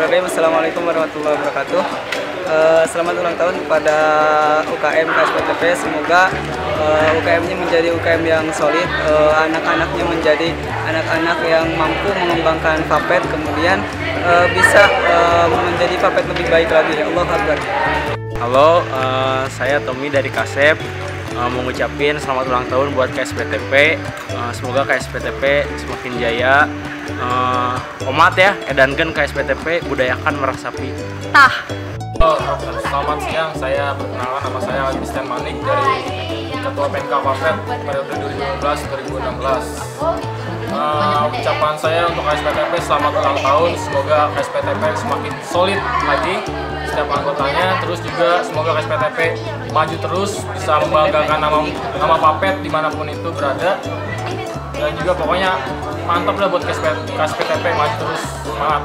Bismillahirrahmanirrahim. Assalamualaikum warahmatullahi wabarakatuh. Selamat ulang tahun kepada UKM KSPTP. Semoga UKM-nya menjadi UKM yang solid, anak-anaknya menjadi anak-anak yang mampu mengembangkan Vapet, kemudian bisa menjadi Vapet lebih baik lagi. Allahu Akbar. Halo, saya Tommy dari Kasep. Mau ngucapin selamat ulang tahun buat KSPTP. Semoga KSPTP semakin jaya. Omat ya, edankeun KSPTP, budayakan Merasapi. Selamat siang, saya perkenalan, nama saya Agustin Manik dari Ketua PMK Vapet periode 2015-2016. Ucapan saya untuk KSPTP selamat ulang tahun, semoga KSPTP semakin solid lagi setiap anggotanya, terus juga semoga KSPTP maju terus, bisa membanggakan nama Vapet dimanapun itu berada, dan juga pokoknya mantap lah buat KSPTP, maju terus, semangat.